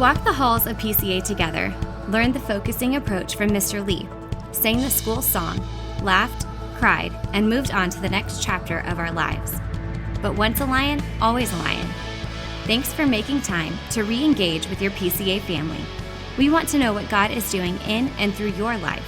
walked the halls of PCA together, learned the focusing approach from Mr. Lee, sang the school song, laughed, cried, and moved on to the next chapter of our lives. But once a lion, always a lion. Thanks for making time to re-engage with your PCA family. We want to know what God is doing in and through your life.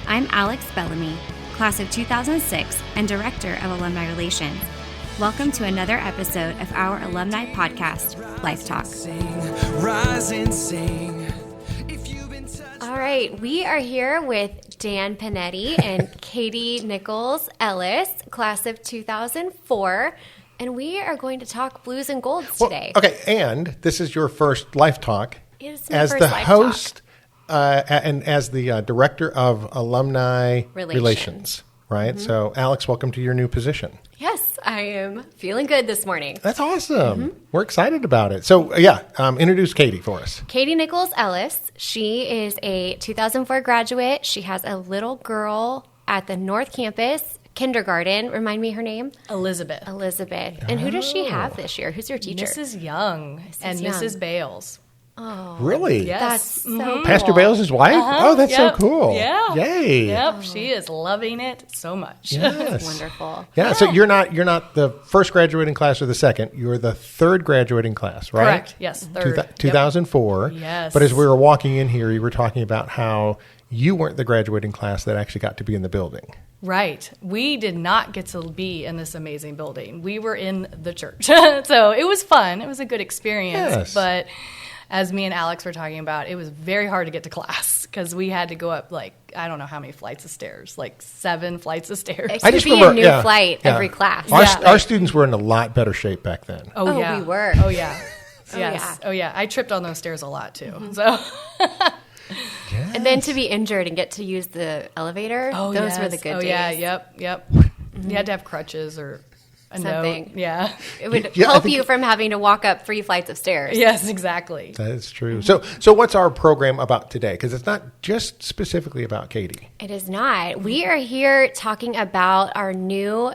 I'm Alex Bellamy, class of 2006 and Director of Alumni Relations. Welcome to another episode of our alumni podcast, LifeTalk. Rise and sing. All right, we are here with Dan Pannetti and Katie Nicols Ellis, class of 2004, and we are going to talk blues and golds today. Okay, and this is your first LifeTalk as the host and as the Director of Alumni Relations, right? Mm-hmm. So, Alex, welcome to your new position. Yes, I am feeling good this morning. That's awesome. Mm-hmm. We're excited about it. So, introduce Katie for us. Katie Nicols Ellis. She is a 2004 graduate. She has a little girl at the North Campus, kindergarten. Remind me her name? Elizabeth. And who does she have this year? Who's your teacher? Mrs. Young and Mrs. Bales. Oh, really? Yes. That's so cool. Pastor Bales' wife? Uh-huh. Oh, that's so cool. Yeah. Yay. Yep. She is loving it so much. Yes. That's wonderful. Yeah. So you're not the first graduating class or the second. You're the third graduating class, right? Correct. Yes. Third. 2004. Yes. But as we were walking in here, you were talking about how you weren't the graduating class that actually got to be in the building. Right. We did not get to be in this amazing building. We were in the church. So it was fun. It was a good experience. Yes. But as me and Alex were talking about, it was very hard to get to class because we had to go up I don't know how many flights of stairs, 7 flights of stairs. It could be a new flight every class. Our students were in a lot better shape back then. Oh, yeah. We were. Oh, yeah. Yes. Oh, yeah. I tripped on those stairs a lot, too. Mm-hmm. So. Yes. And then to be injured and get to use the elevator, those were the good days. Oh, yeah. Yep. Mm-hmm. You had to have crutches or something. Note. Yeah. It would help you from having to walk up 3 flights of stairs. Yes, exactly. That is true. Mm-hmm. So what's our program about today? Because it's not just specifically about Katie. It is not. We are here talking about our new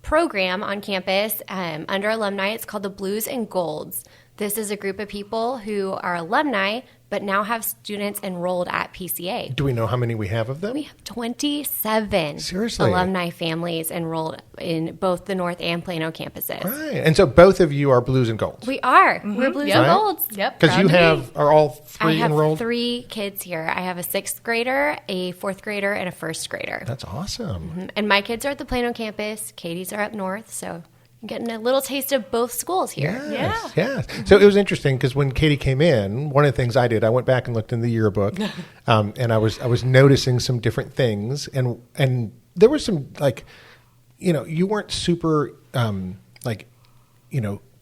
program on campus under alumni. It's called the Blues and Golds. This is a group of people who are alumni but now have students enrolled at PCA. Do we know how many we have of them? We have 27 Seriously? Alumni families enrolled in both the North and Plano campuses. Right. And so both of you are Blues and Golds. We are. Mm-hmm. We're Blues and Golds. Yep. Because you are all 3 enrolled? I have 3 kids here. I have a 6th grader, a 4th grader, and a 1st grader. That's awesome. Mm-hmm. And my kids are at the Plano campus. Katie's are up north, so I'm getting a little taste of both schools here. Yes. Mm-hmm. So it was interesting because when Katie came in, one of the things I did, I went back and looked in the yearbook, and I was noticing some different things, and there was some you weren't super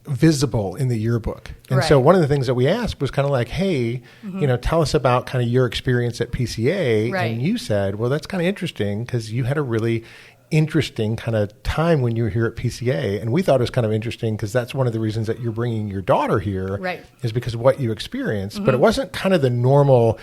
visible in the yearbook, and so one of the things that we asked was kind of like, hey, tell us about kind of your experience at PCA, and you said, well, that's kind of interesting because you had a really interesting kind of time when you were here at PCA, and we thought it was kind of interesting because that's one of the reasons that you're bringing your daughter here, is because of what you experienced. But it wasn't kind of the normal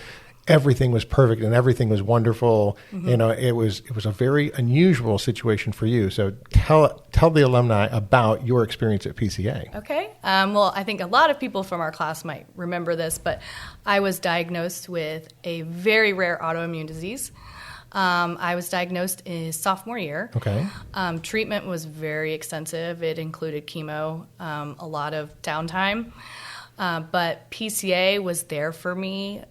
everything was perfect and everything was wonderful. It was a very unusual situation for you. So tell the alumni about your experience at PCA. Okay. Well, I think a lot of people from our class might remember this, but I was diagnosed with a very rare autoimmune disease. I was diagnosed in sophomore year. Okay. Treatment was very extensive. It included chemo, a lot of downtime. But PCA was there for me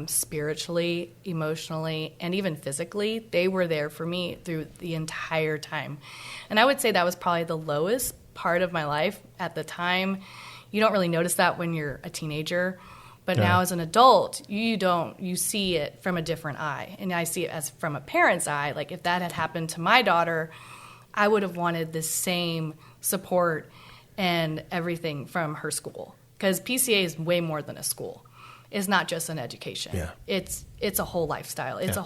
spiritually, emotionally, and even physically. They were there for me through the entire time. And I would say that was probably the lowest part of my life at the time. You don't really notice that when you're a teenager. But now as an adult, you see it from a different eye. And I see it as from a parent's eye. Like if that had happened to my daughter, I would have wanted the same support and everything from her school. Because PCA is way more than a school. It's not just an education. Yeah. It's a whole lifestyle. It's a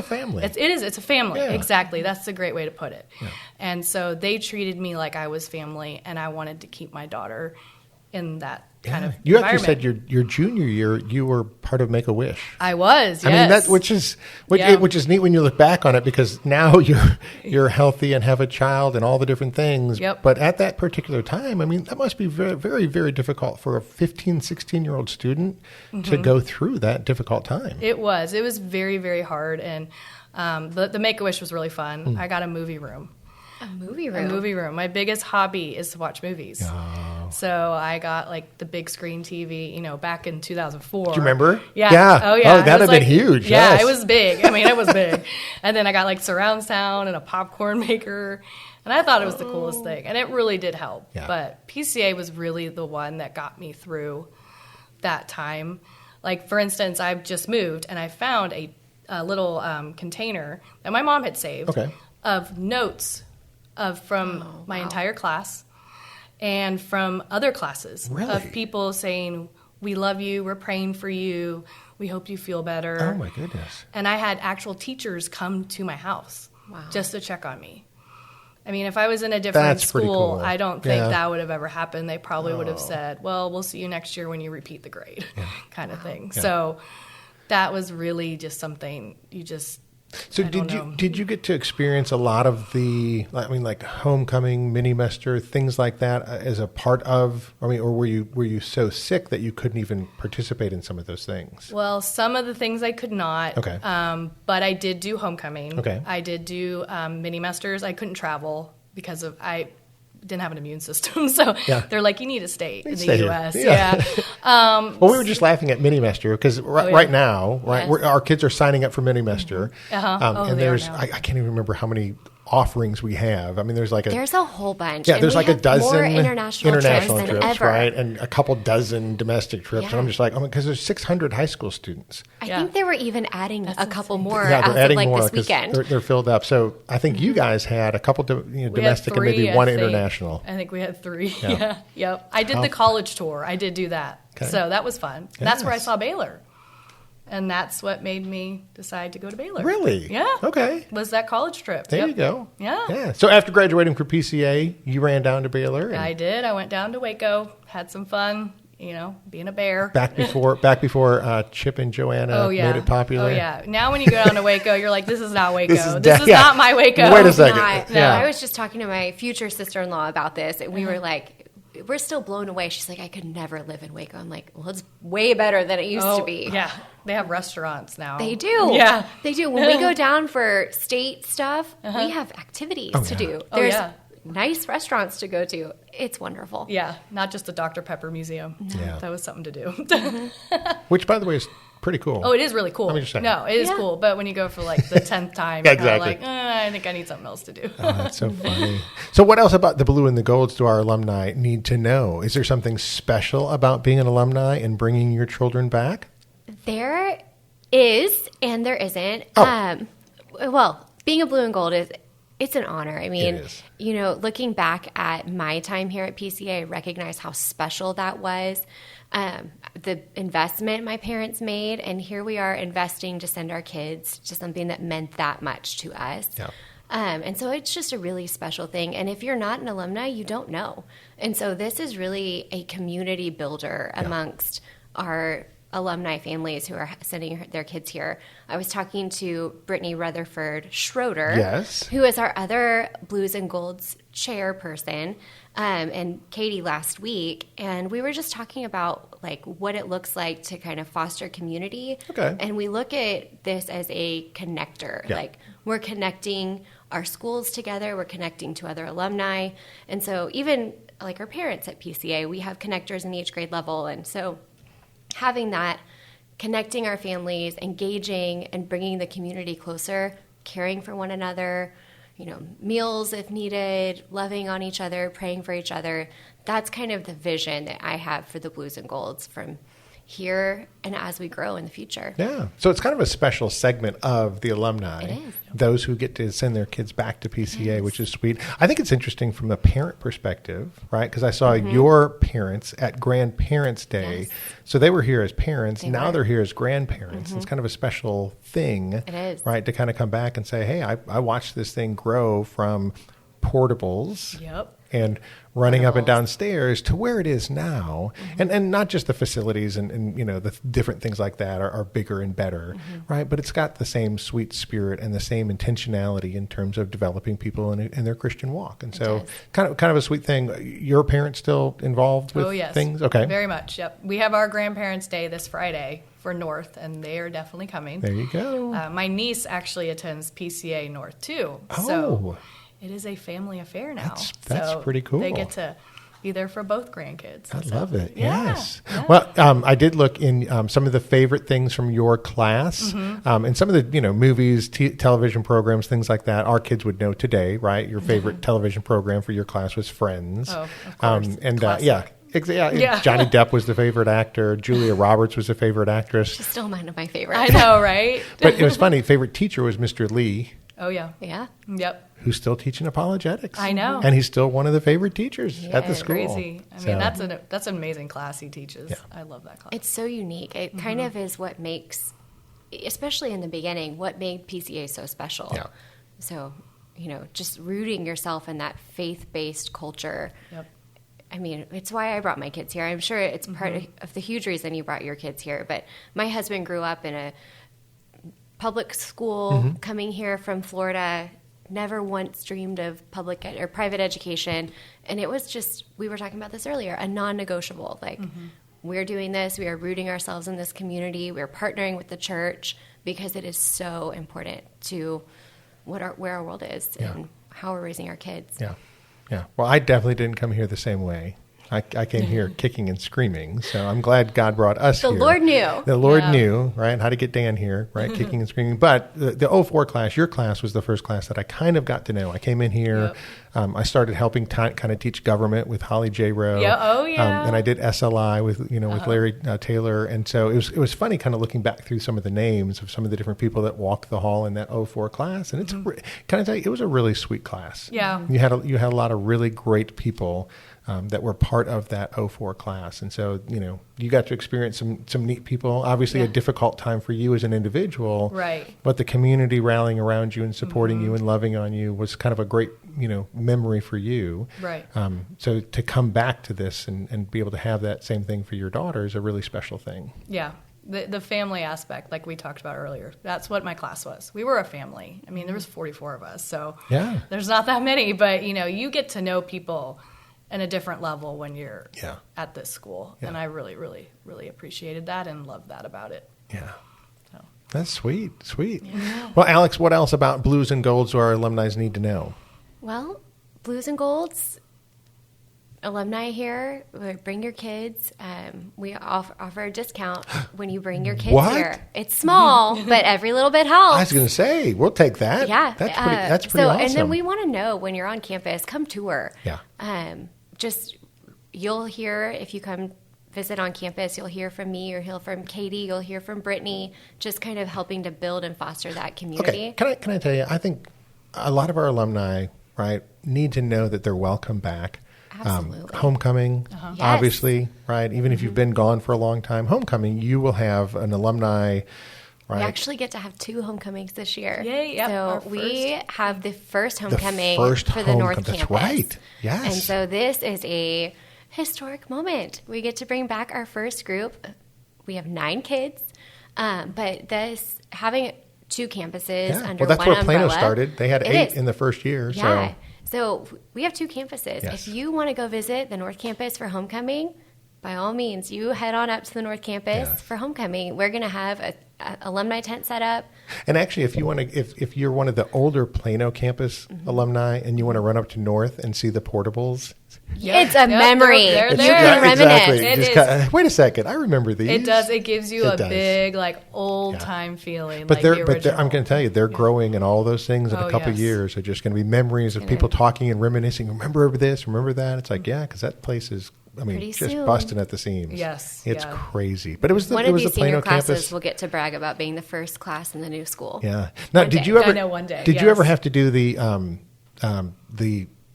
family. It's a family. Yeah. Exactly. That's a great way to put it. Yeah. And so they treated me like I was family, and I wanted to keep my daughter in that kind of You environment. actually said your junior year you were part of Make-A-Wish. I was, yes. I mean, which is neat when you look back on it, because now you're healthy and have a child and all the different things. Yep. But at that particular time, I mean, that must be very, very, very difficult for a 15, 16-year-old student to go through that difficult time. It was very, very hard. And the Make-A-Wish was really fun. I got a movie room. A movie room? A movie room. My biggest hobby is to watch movies. Oh. So I got like the big screen TV, back in 2004. Do you remember? Yeah. Yeah. Oh, yeah. Oh, that'd have been huge. Yeah, Yes. it was big. I mean, it was big. And then I got like surround sound and a popcorn maker. And I thought it was the coolest thing. And it really did help. Yeah. But PCA was really the one that got me through that time. Like, for instance, I've just moved and I found a little container that my mom had saved of notes from my entire class and from other classes of people saying, we love you, we're praying for you, we hope you feel better. Oh, my goodness. And I had actual teachers come to my house just to check on me. I mean, if I was in a different school, I don't think that would have ever happened. They probably would have said, well, we'll see you next year when you repeat the grade kind of thing. Yeah. So that was really just something you just... So did you get to experience a lot of the, I mean, like homecoming, mini-mester, things like that as a part of, I mean, or were you so sick that you couldn't even participate in some of those things? Well, some of the things I could not. Okay. But I did do homecoming. Okay. I did do mini-mesters. I couldn't travel because I didn't have an immune system. So they're like, you need to stay in the U.S. Yeah. Well, we were just laughing at Mini-Mester because right now, our kids are signing up for Mini-Mester. And there's, I can't even remember how many offerings we have. I mean, there's a whole bunch. Yeah, and there's like a dozen more international trips than ever. Right? And a couple dozen domestic trips. And I'm just like, because there's 600 high school students. I think they were even adding a couple more they're adding more this weekend. They're filled up. So I think you guys had a couple domestic and maybe one international. I think we had 3. Yeah. Yep. I did the college tour. I did do that. Okay. So that was fun. Yes. That's where I saw Baylor. And that's what made me decide to go to Baylor. Really? Yeah. Okay. Was that college trip. There you go. Yeah. So after graduating from PCA, you ran down to Baylor? I did. I went down to Waco, had some fun, being a bear. Back before Chip and Joanna made it popular? Oh, yeah. Now when you go down to Waco, you're like, this is not Waco. This is not my Waco. Wait a second. I was just talking to my future sister-in-law about this, and we were like, we're still blown away. She's like, I could never live in Waco. I'm like, well, it's way better than it used to be. Yeah. They have restaurants now. They do. Yeah. They do. When we go down for state stuff, we have activities to do. There's nice restaurants to go to. It's wonderful. Yeah. Not just the Dr. Pepper Museum. No. Yeah. That was something to do. Which, by the way, is pretty cool. Oh, it is really cool. No, it is cool. But when you go for like the 10th time, you're like, I think I need something else to do. Oh, that's so funny. So what else about the blue and the golds do our alumni need to know? Is there something special about being an alumni and bringing your children back? There is, and there isn't. Well, being a blue and gold it's an honor. I mean, looking back at my time here at PCA, I recognize how special that was. The investment my parents made, and here we are investing to send our kids to something that meant that much to us. Yeah. And so it's just a really special thing. And if you're not an alumni, you don't know. And so this is really a community builder amongst our alumni families who are sending their kids here. I was talking to Brittany Rutherford Schroeder, who is our other Blues and Golds chairperson, and Katie last week, and we were just talking about like what it looks like to kind of foster community. Okay. And we look at this as a connector. Yeah. Like we're connecting our schools together, we're connecting to other alumni. And so even like our parents at PCA, we have connectors in each grade level. And so having that, connecting our families, engaging and bringing the community closer, caring for one another, meals if needed, loving on each other, praying for each other. That's kind of the vision that I have for the Blues and Golds from here and as we grow in the future. Yeah. So it's kind of a special segment of the alumni. It is. Those who get to send their kids back to PCA, which is sweet. I think it's interesting from the parent perspective, right? Because I saw your parents at Grandparents' Day. Yes. So they were here as parents. Now they're here as grandparents. It's kind of a special thing. It is. Right? To kind of come back and say, hey, I watched this thing grow from portables. Yep. and running up and down stairs to where it is now. And not just the facilities and the different things like that are bigger and better, right? But it's got the same sweet spirit and the same intentionality in terms of developing people in their Christian walk. And so kind of a sweet thing. Your parents still involved with things? Okay. Very much, yep. We have our Grandparents' Day this Friday for North, and they are definitely coming. There you go. My niece actually attends PCA North, too. Oh. So it is a family affair now. That's pretty cool. They get to be there for both grandkids. I love it. Yeah, Yes. yeah. Well, I did look in some of the favorite things from your class, and some of the movies, television programs, things like that. Our kids would know today, right? Your favorite television program for your class was Friends. Oh, of course. Yeah. Johnny Depp was the favorite actor. Julia Roberts was the favorite actress. She's still one of my favorites. I know, right? But it was funny. Favorite teacher was Mr. Lee. Oh, yeah. Yeah. Yep. Who's still teaching apologetics. I know. And he's still one of the favorite teachers at the school. Crazy. I mean, that's an amazing class he teaches. Yeah. I love that class. It's so unique. It kind of is what makes, especially in the beginning, what made PCA so special. Yeah. So, just rooting yourself in that faith-based culture. Yep. I mean, it's why I brought my kids here. I'm sure it's part of the huge reason you brought your kids here. But my husband grew up in a public school, coming here from Florida, never once dreamed of public or private education. And it was just, we were talking about this earlier, a non-negotiable. Like, we're doing this, we are rooting ourselves in this community, we're partnering with the church because it is so important to where our world is and how we're raising our kids. Yeah. Yeah. Well, I definitely didn't come here the same way. I came here kicking and screaming, so I'm glad God brought us here. The Lord knew. The Lord knew, right, how to get Dan here, right, kicking and screaming. But the 04 class, your class was the first class that I kind of got to know. I came in here. I started helping kind of teach government with Holly J. Rowe. Yeah, oh yeah. And I did SLI with with Larry Taylor, and so it was funny kind of looking back through some of the names of some of the different people that walked the hall in that 04 class, and it's kind of tell you, it was a really sweet class. Yeah, you had a lot of really great people that were part of that 04 class. And so, you got to experience some neat people. Obviously a difficult time for you as an individual. Right. But the community rallying around you and supporting you and loving on you was kind of a great, memory for you. Right. So to come back to this and be able to have that same thing for your daughter is a really special thing. Yeah. The family aspect, like we talked about earlier, that's what my class was. We were a family. I mean, there was 44 of us, so there's not that many, but, you get to know people in a different level when you're at this school. Yeah. And I really, really, really appreciated that and loved that about it. Yeah. So. That's sweet. Yeah. Well, Alex, what else about Blues and Golds do our alumni need to know? Well, Blues and Golds, alumni here, bring your kids. We offer a discount when you bring your kids here. It's small, but every little bit helps. I was going to say, we'll take that. Yeah. That's pretty awesome. And then we want to know when you're on campus, come tour. Yeah. You'll hear, if you come visit on campus, you'll hear from me, you'll hear from Katie, you'll hear from Brittany, just kind of helping to build and foster that community. Okay. Can I tell you, I think a lot of our alumni, right, need to know that they're welcome back. Absolutely. Homecoming, obviously, right? Even if you've been gone for a long time, homecoming, you will have an alumni. Right. We actually get to have 2 homecomings this year. Yay, yep. So we have the first homecoming for the North Campus. That's right. Yes. And so this is a historic moment. We get to bring back our first group. We have 9 kids, but having 2 campuses under one umbrella. Well, that's where Plano started. They had 8 in the first year. Yeah. So we have 2 campuses. Yes. If you want to go visit the North Campus for homecoming, by all means, you head on up to the North Campus for homecoming. We're going to have a alumni tent set up. And actually, if you want to, if you're one of the older Plano campus alumni and you want to run up to North and see the portables, it's a memory. They're you can reminisce. Exactly. Wait a second, I remember these. It does. It gives you big, old time feeling. But I'm going to tell you, they're growing, and all those things in a couple of years are just going to be memories of people talking and reminiscing. Remember this, remember that. It's like, because that place is. Just busting at the seams. Yes, it's crazy. But it was the one of these Plano senior classes campus. Will get to brag about being the first class in the new school. Yeah. Now, did you ever? I know one day. Did you ever have to do the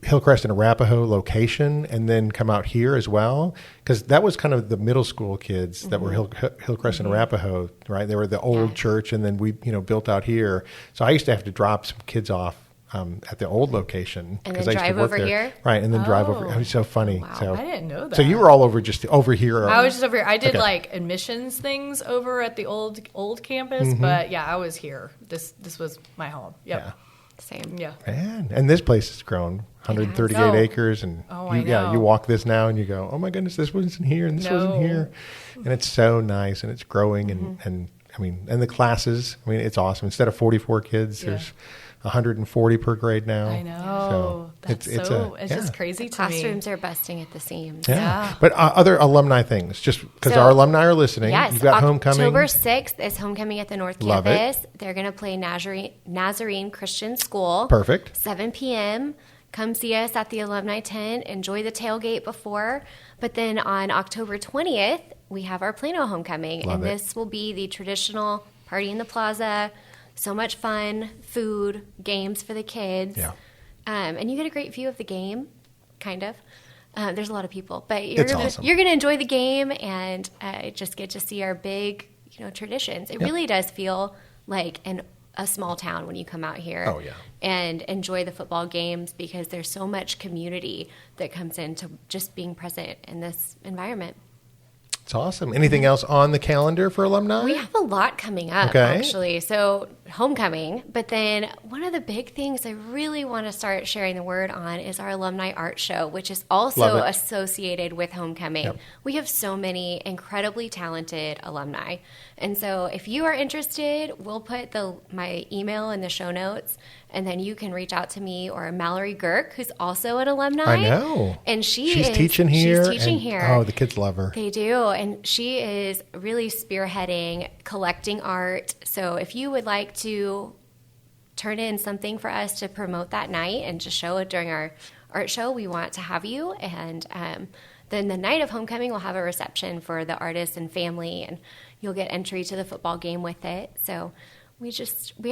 Hillcrest and Arapahoe location and then come out here as well? Because that was kind of the middle school kids that were Hillcrest and Arapahoe, right? They were the old church, and then we built out here. So I used to have to drop some kids off at the old location. And then I used drive to work over there. here? Right, and then drive over. It was so funny. Wow. So, I didn't know that. So you were all over just over here. I was just over here. I did like admissions things over at the old campus, but yeah, I was here. This was my home. Yep. Yeah. Same. Yeah. Man, and this place has grown 138 Oh. acres, and I know. you walk this now and you go, oh my goodness, this wasn't here and this wasn't here, and it's so nice and it's growing and the classes, it's awesome. Instead of 44 kids, there's 140 per grade now. I know. So it's just crazy to me. Classrooms are busting at the seams. Yeah. But other alumni things, just because our alumni are listening. Yes, You've got homecoming. October 6th is homecoming at the North Love Campus. it. They're going to play Nazarene Christian School. Perfect. 7 p.m. Come see us at the alumni tent. Enjoy the tailgate before. But then on October 20th, we have our Plano homecoming. Love and it. this will be the traditional party in the plaza. So much fun, food, games for the kids. Yeah. And you get a great view of the game, kind of. There's a lot of people, but It's awesome. you're going to enjoy the game and just get to see our big, traditions. It really does feel like a small town when you come out here. Oh, yeah. And enjoy the football games because there's so much community that comes into just being present in this environment. It's awesome. Anything else on the calendar for alumni? We have a lot coming up, actually. So homecoming, but then one of the big things I really want to start sharing the word on is our alumni art show, which is also associated with homecoming. Yep. We have so many incredibly talented alumni. And so if you are interested, we'll put my email in the show notes, and then you can reach out to me or Mallory Girk, who's also an alumni. I know. And she's teaching here. She's teaching here. Oh, the kids love her. They do. And she is really spearheading collecting art. So if you would like to turn in something for us to promote that night and just show it during our art show, we want to have you. And then the night of homecoming, we'll have a reception for the artists and family, and you'll get entry to the football game with it. So we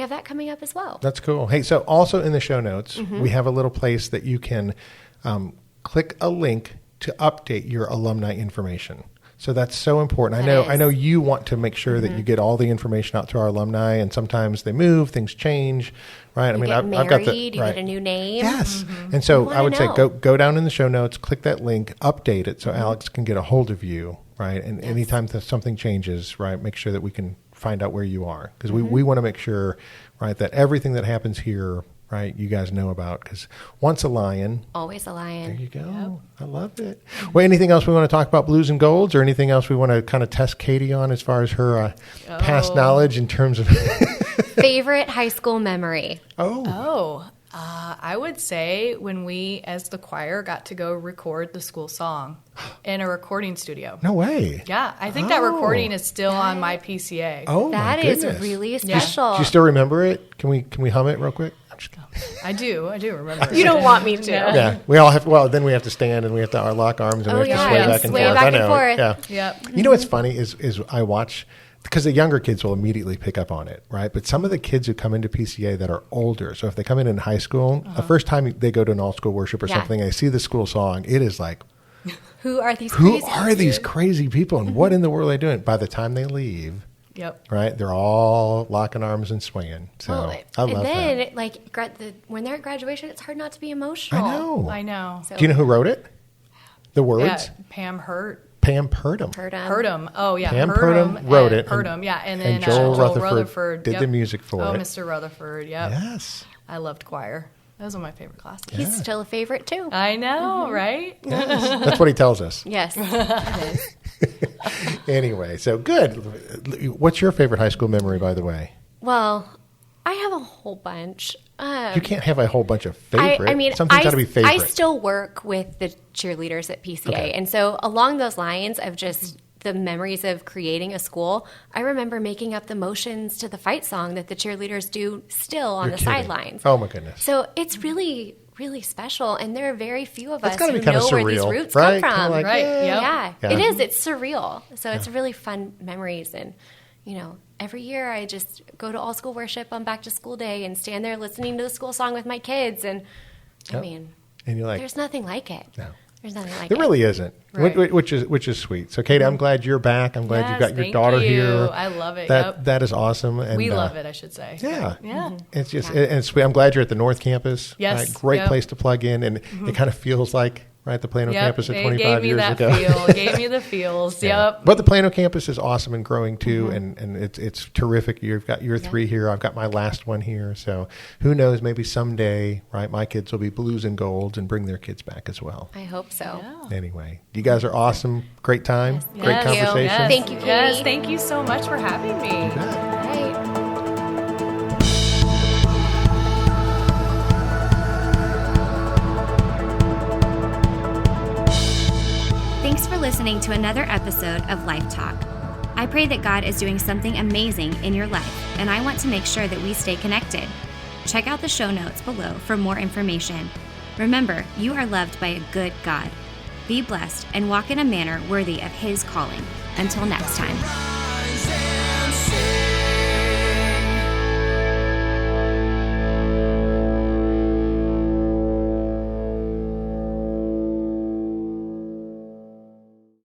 have that coming up as well. That's cool. Hey, so also in the show notes, we have a little place that you can click a link to update your alumni information. So that's so important. I know you want to make sure that you get all the information out to our alumni, and sometimes they move, things change, right? You get married, you get a new name. Yes. And so I would say go down in the show notes, click that link, update it so Alex can get a hold of you, right? And anytime that something changes, right, make sure that we can find out where you are, because we want to make sure, right, that everything that happens here, right, you guys know about, because once a lion, always a lion. there you go. Yep. I love it. Well, anything else we want to talk about blues and golds, or anything else we want to kind of test Katie on as far as her past knowledge in terms of Favorite high school memory? I would say when we, as the choir, got to go record the school song in a recording studio. No way. Yeah, I think that recording is still on my PCA. Oh, That my is goodness. really special. Do you still remember it? Can we hum it real quick? I'm just kidding. I do remember. You don't want me to. Yeah, we all have. Well, then we have to stand and we have to lock arms and we have to sway back and sway forth. back I know. and forth. Yeah. Yep. You know what's funny is I watch, because the younger kids will immediately pick up on it, right? But some of the kids who come into PCA that are older, so if they come in high school, the first time they go to an all-school worship or something, and they see the school song, it is like, Who are these crazy people and what in the world are they doing? By the time they leave, Yep. right, they're all locking arms and swinging. So I love and then, that. like, when they're at graduation, it's hard not to be emotional. I know. So, Do you know who wrote it? The words? Yeah, Pam Hurt. Pam Purdom. Purdom. Oh, yeah. Pam Purdom wrote it. Purdom, yeah. And then Joel Joel Rutherford did the music for Oh, it. Mr. Rutherford, yep. Yes. I loved choir. That was one of my favorite classes. He's still a favorite, too. I know, right? Yes. That's what he tells us. Yes, it is. Anyway, so good. What's your favorite high school memory, by the way? Well, I have a whole bunch. You can't have a whole bunch of favorite. I mean, something's got to be favorite. I still work with the cheerleaders at PCA. Okay. And so along those lines of just the memories of creating a school, I remember making up the motions to the fight song that the cheerleaders do still on You're the kidding. sidelines. Oh, my goodness. So it's really, really special. And there are very few of That's us gotta who be kinda know where these surreal, roots right? come Kinda from. like, Right, Yeah. Yeah. It is. It's surreal. So it's really fun memories. And, every year I just go to all school worship on back to school day and stand there listening to the school song with my kids. And I mean, And you're like, there's nothing like it. no. There's nothing like it. There really isn't, Right. which is sweet. So, Katie, I'm glad you're back. I'm glad you've got your daughter here. I love it. That is awesome. And we love it, I should say. Yeah. Yeah. It's just, and it's sweet. I'm glad you're at the North Campus. Yes. Great place to plug in. And it kind of feels like, the Plano campus of 25 years ago. It gave me the feels. Yep. But the Plano campus is awesome and growing too, and it's terrific. You've got your 3 here. I've got my last one here. So who knows? Maybe someday, my kids will be blues and golds and bring their kids back as well. I hope so. Yeah. Anyway, you guys are awesome. Great time. Yes. Great Thank you. conversation. Yes. Thank you, Katie. Yes, thank you so much for having me. You bet. Right. Thanks for listening to another episode of LifeTalk. I pray that God is doing something amazing in your life, and I want to make sure that we stay connected. Check out the show notes below for more information. Remember, you are loved by a good God. Be blessed and walk in a manner worthy of His calling. Until next time.